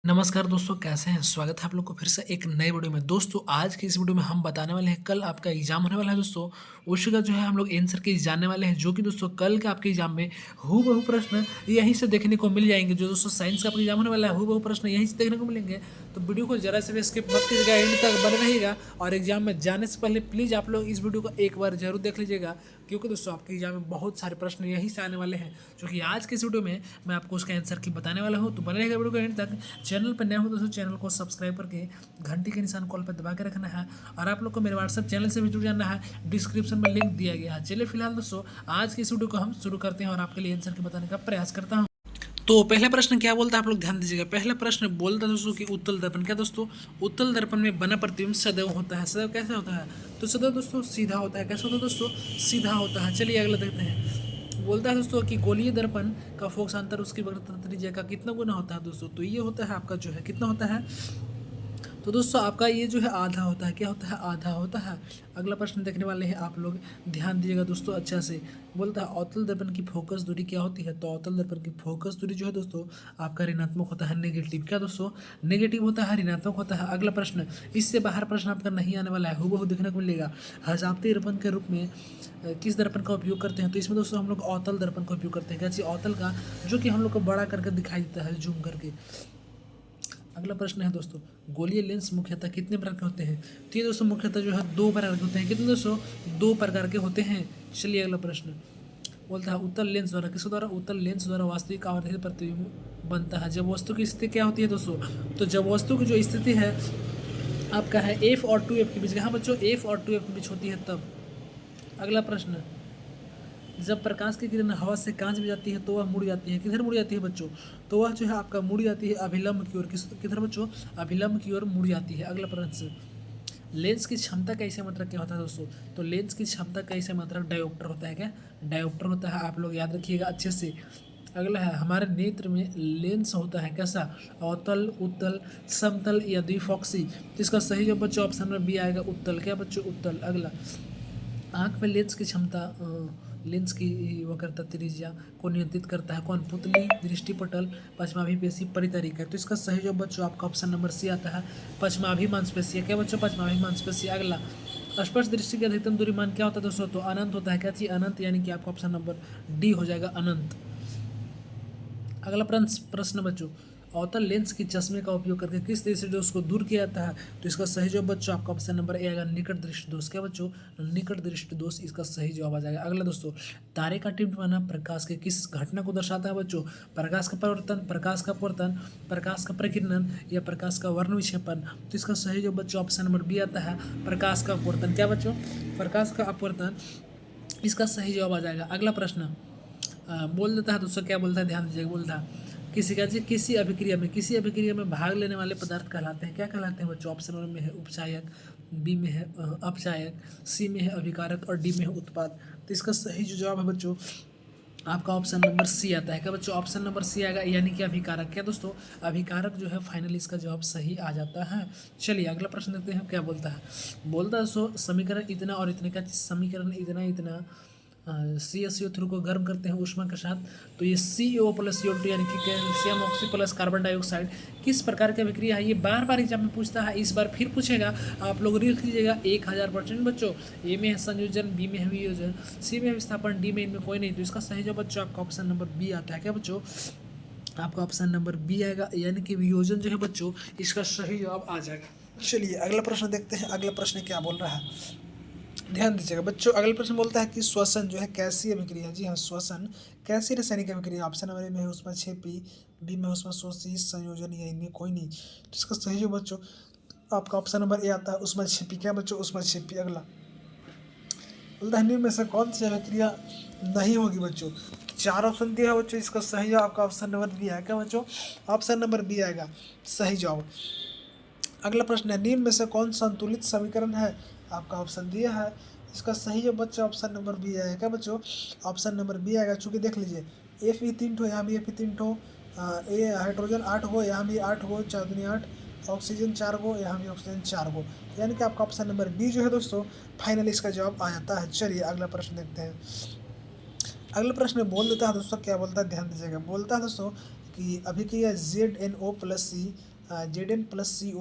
नमस्कार दोस्तों, कैसे हैं? स्वागत है आप लोग को फिर से एक नए वीडियो में। दोस्तों, आज की इस वीडियो में हम बताने वाले हैं कल आपका एग्ज़ाम होने वाला है दोस्तों, उसी का जो है हम लोग आंसर की जानने वाले हैं, जो कि दोस्तों कल के आपके एग्ज़ाम में हूबहू प्रश्न यहीं से देखने को मिल जाएँगे। जो दोस्तों साइंस का आपका एग्ज़ाम होने वाला है, हूबहू प्रश्न यहीं से देखने को मिलेंगे। तो वीडियो को ज़रा से भी स्किप मत कीजिएगा, एंड तक बने रहिएगा और एग्ज़ाम में जाने से पहले प्लीज़ आप लोग इस वीडियो को एक बार ज़रूर देख लीजिएगा, क्योंकि दोस्तों आपके एग्ज़ाम में बहुत सारे प्रश्न यहीं से आने वाले हैं, जो कि आज के इस वीडियो में मैं आपको उसका आंसर की बताने वाला हूँ। तो बने रहेगा वीडियो को एंड तक। चैनल पर नया हो दोस्तों, चैनल को सब्सक्राइब करके घंटी के निशान कॉल पर दबा के रखना है और आप लोग को मेरे व्हाट्सएप चैनल से भी जुड़ जाना है, डिस्क्रिप्शन में लिंक दिया गया है। चलिए फिलहाल दोस्तों आज की इस वीडियो को हम शुरू करते हैं और आपके लिए आंसर की बताने का प्रयास करता हूँ। तो पहला प्रश्न क्या बोलता है, आप लोग ध्यान दीजिएगा। पहला प्रश्न बोलता है दोस्तों कि उत्तल दर्पण। क्या दोस्तों? उत्तल दर्पण में बना प्रतिबिंब सदैव होता है। सदैव कैसे होता है? तो सदैव दोस्तों सीधा होता है। कैसे होता है दोस्तों? सीधा होता है। चलिए अगला देखते हैं। बोलता है दोस्तों कि गोलीय दर्पण का फोकसांतर उसकी वक्रता त्रिज्या का कितना गुना होता है दोस्तों? तो ये होता है आपका जो है कितना होता है? तो दोस्तों आपका ये जो है आधा होता है। क्या होता है? आधा होता है। अगला प्रश्न देखने वाले हैं, आप लोग ध्यान दीजिएगा दोस्तों अच्छा से। बोलता है अवतल दर्पण की फोकस दूरी क्या होती है? तो अवतल दर्पण की फोकस दूरी जो है दोस्तों आपका ऋणात्मक होता है, नेगेटिव। क्या दोस्तों? नेगेटिव होता है, ऋणात्मक होता है। अगला प्रश्न, इससे बाहर प्रश्न आपका नहीं आने वाला है, हूबहू देखने को मिलेगा। हजावती दर्पण के रूप में किस दर्पण का उपयोग करते हैं? तो इसमें दोस्तों हम लोग अवतल दर्पण का उपयोग करते हैं। कैसे? अवतल का, जो कि हम लोग को बड़ा करके दिखाई देता है जूम करके। अगला प्रश्न है दोस्तों, गोलीय लेंस मुख्यतः कितने प्रकार के होते हैं? तो ये दोस्तों मुख्यतः जो है दो प्रकार के होते हैं। कितने दोस्तों? दो प्रकार के होते हैं। चलिए अगला प्रश्न बोलता है उत्तल लेंस द्वारा, किसके द्वारा? उत्तल लेंस द्वारा वास्तविक आवर्धित प्रतिबिंब बनता है जब वस्तु की स्थिति क्या होती है दोस्तों? तो जब वस्तु की जो स्थिति है आपका है एफ और टू एफ के बीच। हाँ बच्चों, एफ और टू एफ के बीच होती है तब। अगला प्रश्न, जब प्रकाश की किरण हवा से कांच में जाती है तो वह मुड़ जाती है। किधर मुड़ जाती है बच्चों? तो वह जो है आपका मुड़ जाती है अभिलंब की ओर। किधर बच्चों? अभिलंब की ओर मुड़ जाती है। अगला प्रश्न, लेंस की क्षमता का ऐसा मात्रक क्या होता है दोस्तों? तो लेंस की क्षमता का ऐसा मात्रक डायोप्टर होता है। क्या? डायोप्टर होता है, आप लोग याद रखिएगा अच्छे से। अगला है, हमारे नेत्र में लेंस होता है कैसा? अवतल, उत्तल, समतल या द्विफोक्सी। तो इसका सही जो बच्चों ऑप्शन में बी आएगा, उत्तल। क्या बच्चों? उत्तल। अगला, आँख में लेंस की क्षमता, लेंस की वक्रता त्रिज्या को नियंत्रित करता है कौन? पुतली, दृष्टिपटल, पश्चाभिपेशी, परितरिका। तो इसका सही जवाब बच्चों आपका ऑप्शन नंबर सी आता है, पश्चाभि मांसपेशी। क्या बच्चों? पश्चाभि मांसपेशी। अगला, स्पर्श दृष्टि की अधिकतम दूरी मान क्या होता है दोस्तों? तो अनंत होता है। क्या चीज? अनंत, यानी कि आपका ऑप्शन नंबर डी हो जाएगा, अनंत। अगला प्रश्न बच्चों, अवतल लेंस की चश्मे का उपयोग करके किस दृष्टि दोष को दूर किया जाता है? तो इसका सही जवाब बच्चों आपका ऑप्शन नंबर ए आएगा, निकट दृष्टि दोष। क्या बच्चों? निकट दृष्टि दोष इसका सही जवाब आ जाएगा। अगला दोस्तों, तारे का टिमटिमाना प्रकाश के किस घटना को दर्शाता है बच्चों? प्रकाश का परिवर्तन, प्रकाश का अपवर्तन, प्रकाश का प्रकीर्णन या प्रकाश का वर्ण विक्षेपण। तो इसका सही जवाब बच्चों ऑप्शन नंबर बी आता है, प्रकाश का अपवर्तन। क्या बच्चों? प्रकाश का अपवर्तन इसका सही जवाब आ जाएगा। अगला प्रश्न बोल देता है दोस्तों, क्या बोलता है ध्यान दीजिएगा। बोलता है किसी अभिक्रिया में भाग लेने वाले पदार्थ कहलाते हैं। क्या कहलाते हैं बच्चों? ऑप्शन में है उपचायक, बी में है अपचायक, सी में है अभिकारक और डी में है उत्पाद। तो इसका सही जो जवाब है बच्चों आपका ऑप्शन नंबर सी आता है। क्या बच्चों? ऑप्शन नंबर सी आएगा, यानी कि अभिकारक। क्या दोस्तों? अभिकारक जो है फाइनली इसका जवाब सही आ जाता है। चलिए अगला प्रश्न देखते हैं क्या बोलता है। बोलता है दोस्तों, समीकरण इतना और इतने का, समीकरण इतना इतना CaCO3 को गर्म करते हैं ऊष्मा के साथ, तो ये CO प्लस CO2 यानी कि calcium oxy plus carbon dioxide किस प्रकार की अभिक्रिया है? ये बार बार एग्जाम में पूछता है, इस बार फिर पूछेगा, आप लोग लिख लीजिएगा 1000% बच्चों। ए में है संयोजन, बी में है वियोजन, सी में है विस्थापन, डी में इनमें कोई नहीं। तो इसका सही जवाब बच्चों आपका ऑप्शन नंबर बी आता है। क्या बच्चों? आपका ऑप्शन नंबर बी आएगा, यानी कि वियोजन जो है बच्चों इसका सही जवाब आ जाएगा। चलिए अगला प्रश्न देखते हैं, अगला प्रश्न क्या बोल रहा है, ध्यान दीजिएगा बच्चों। अगला प्रश्न बोलता है कि श्वसन जो है कैसी अभिक्रिया? जी हाँ, श्वसन कैसी रासायनिक अभिक्रिया? ऑप्शन नंबर ए में है उसमें 6P, बी में उसमें 100C, संयोजन या इनमें कोई नहीं। तो इसका सही जो बच्चों आपका ऑप्शन नंबर ए आता है, उसमें 6P। क्या बच्चों? उसमें 6P। अगला, निम्न में से कौन सी अभिक्रिया नहीं होगी बच्चों? चार ऑप्शन दिया है बच्चों, इसका सही जवाब आपका ऑप्शन नंबर बी है। क्या बच्चों? ऑप्शन नंबर बी आएगा सही जवाब। अगला प्रश्न है, निम्न में से कौन संतुलित समीकरण है? आपका ऑप्शन दिया है, इसका सही जो बच्चा ऑप्शन नंबर बी आएगा। क्या बच्चों? ऑप्शन नंबर बी आएगा। चूँकि देख लीजिए Fe 3 ठो, यहाँ भी Fe 3 ठो, ए हाइड्रोजन 8 गो, यहाँ भी 8 गो, 4 दूनी 8, ऑक्सीजन 4 गो, यहाँ भी ऑक्सीजन 4 गो, यानी कि आपका ऑप्शन नंबर बी जो है दोस्तों फाइनली इसका जवाब आ जाता है। चलिए अगला प्रश्न देखते हैं। अगला प्रश्न बोल देता है दोस्तों, क्या बोलता है ध्यान दीजिएगा। बोलता है दोस्तों कि अभिक्रिया ZnO+C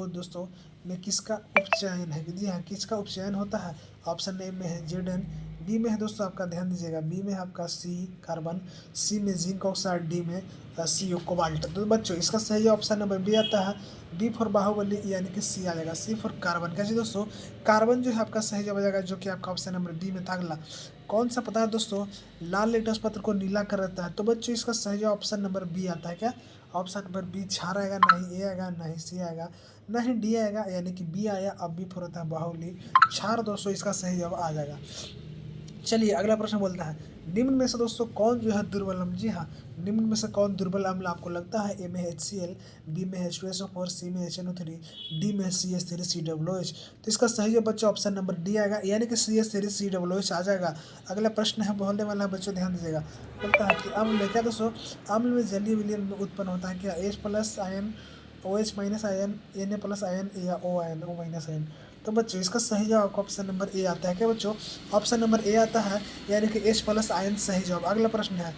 दोस्तों में किसका उपचयन है? जी हाँ, किसका उपचयन होता है? ऑप्शन ए में है Zn, बी में है दोस्तों आपका, ध्यान दीजिएगा, बी में है आपका C कार्बन, सी में जिंक ऑक्साइड, डी में CO कोबाल्ट। तो बच्चों इसका सही ऑप्शन नंबर बी आता है। बी फॉर बाहुबली यानी कि सी आ जाएगा। सी फॉर कार्बन। कैसे दोस्तों? कार्बन जो है आपका सही जवाब आ जाएगा, जो कि आपका ऑप्शन नंबर बी में था। अगला कौन सा पता है दोस्तों लाल लेटेस पत्र को नीला कर देता है? तो बच्चों इसका सही जवाब ऑप्शन नंबर बी आता है। क्या ऑप्शन नंबर बी? क्षार आएगा, नहीं ए आएगा, नहीं सी आएगा, नहीं डी आएगा, यानी कि बी आया। अब बी फॉर होता है बाहुबली, क्षार दोस्तों इसका सही जवाब आ जाएगा। चलिए अगला प्रश्न बोलता है निम्न में से दोस्तों कौन जो है दुर्बल अम्ल? जी हाँ, निम्न में से कौन दुर्बल अम्ल आपको लगता है? ए में HCl, बी में H2SO4, सी में HNO3, डी में CH3COOH। तो इसका सही जवाब बच्चों ऑप्शन नंबर डी आएगा, यानी कि CH3COOH आ जाएगा। अगला प्रश्न है बोलने वाला है बच्चों, ध्यान दीजिएगा। बोलता है कि अम्ल क्या दोस्तों? अम्ल में जलीय विलयन में उत्पन्न होता है क्या? H+ ion, OH- ion, Na+ ion या O आयन, O- आयन। तो बच्चों इसका सही जवाब ऑप्शन नंबर ए आता है। क्या बच्चों? ऑप्शन नंबर ए आता है, यानी कि H+ आयन सही जवाब। अगला प्रश्न है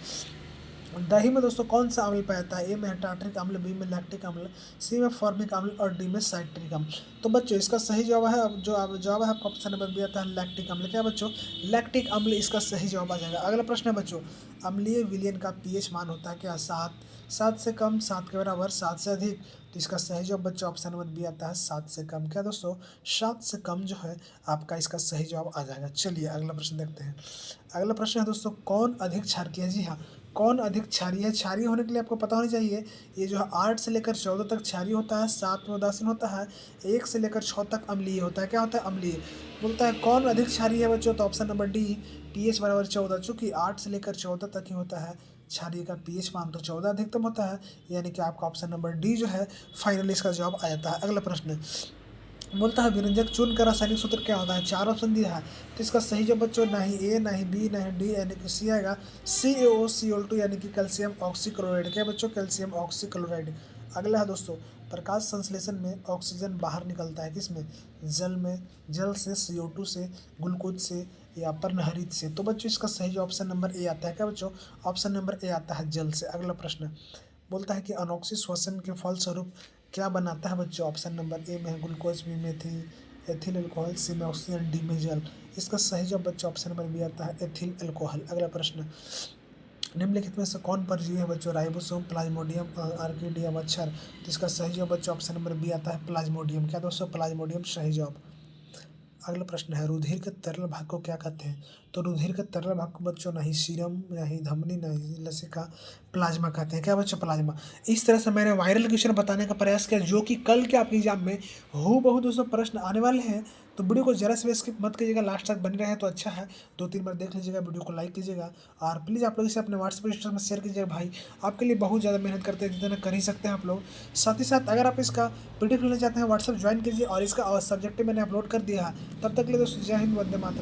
दही में दोस्तों कौन सा अम्ल पाया जाता है? ए में टार्ट्रिक अम्ल, बी में लैक्टिक अम्ल, सी में फॉर्मिक अम्ल और डी में साइट्रिक अम्ल। तो बच्चों इसका सही जवाब है, अब जो आप जवाब है आपका ऑप्शन नंबर बी आता है, लैक्टिक अम्ल। क्या बच्चों? लैक्टिक अम्ल इसका सही जवाब आ जाएगा। अगला प्रश्न है बच्चों अम्लीय विलयन का pH मान होता है क्या? 7, 7 से कम, 7 के बराबर, 7 से अधिक। तो इसका सही जवाब बच्चों ऑप्शन नंबर बी आता है, 7 से कम। क्या दोस्तों? 7 से कम जो है आपका इसका सही जवाब आ जाएगा। चलिए अगला प्रश्न देखते हैं। अगला प्रश्न है दोस्तों कौन अधिक क्षारीय है? जी हाँ, कौन अधिक क्षारीय है? क्षारीय होने के लिए आपको पता होना चाहिए ये जो है 8 से लेकर 14 तक क्षारीय होता है, 7 में उदासीन होता है, 1 से लेकर 6 तक अम्लीय होता है। क्या होता है? अम्लीय। बोलता है कौन अधिक क्षारीय है बच्चों? तो ऑप्शन नंबर डी, pH बराबर 14। चूंकि 8 से लेकर 14 तक ही होता है क्षारीय का pH मान, तो 14 अधिकतम होता है, यानी कि आपका ऑप्शन नंबर डी जो है फाइनली इसका जवाब आ जाता है। अगला प्रश्न बोलता है विरंजक चूर्ण का रासायनिक सूत्र क्या होता है? 4 ऑप्शन दिया है, तो इसका सही जवाब बच्चों ना ही ए, ना ही बी, ना ही डी, यानी कि सी आएगा, CaOCl2, यानी कि कैल्शियम ऑक्सीक्लोराइड। क्या बच्चों? Calcium oxychloride. अगला है दोस्तों प्रकाश संश्लेषण में ऑक्सीजन बाहर निकलता है किसमें? जल में। जल से, CO2 से, ग्लूकोज से या पर्णहरित से। तो बच्चों इसका सही जवाब ऑप्शन नंबर ए आता है। क्या बच्चों? ऑप्शन नंबर ए आता है जल से। अगला प्रश्न बोलता है कि अनोक्सी श्वसन के फलस्वरूप क्या बनाता है बच्चों? ऑप्शन नंबर ए में है ग्लूकोज, बी में एथिल अल्कोहल, सी में ऑक्सीजन, डी में जल। इसका सही जवाब बच्चों ऑप्शन नंबर बी आता है, एथिल अल्कोहल। अगला प्रश्न निम्नलिखित में से कौन परजीवी है बच्चों? राइबोसोम, प्लाज्मोडियम, आर्किडिया, मच्छर। तो इसका सही जवाब बच्चों ऑप्शन नंबर बी आता है, प्लाज्मोडियम। क्या दोस्तों? प्लाज्मोडियम सही जवाब। अगला प्रश्न है रुधिर के तरल भाग को क्या कहते हैं? तो रुधिर के तरल भाग को बच्चों नहीं सीरम, नहीं धमनी, नहीं लसिका, प्लाज्मा कहते हैं। क्या बच्चों? प्लाज्मा। इस तरह से मैंने वायरल क्वेश्चन बताने का प्रयास किया, जो कि कल के आपके एग्जाम में हूबहू दोस्तों प्रश्न आने वाले हैं। तो वीडियो को जरा से भी स्किप मत कीजिएगा, लास्ट तक बने रहे तो अच्छा है। 2-3 बार देख लीजिएगा, वीडियो को लाइक कीजिएगा और प्लीज़ आप लोग इसे अपने व्हाट्सएप स्टेटस में शेयर कीजिएगा। भाई आपके लिए बहुत ज़्यादा मेहनत करते हैं, जितना कर ही सकते हैं आप लोग। साथ ही साथ अगर आप इसका पीडीएफ लेना चाहते हैं, व्हाट्सएप ज्वाइन कीजिए और इसका सब्जेक्ट मैंने अपलोड कर दिया है। तब तक के लिए दोस्तों जय हिंद, वंदे मातरम।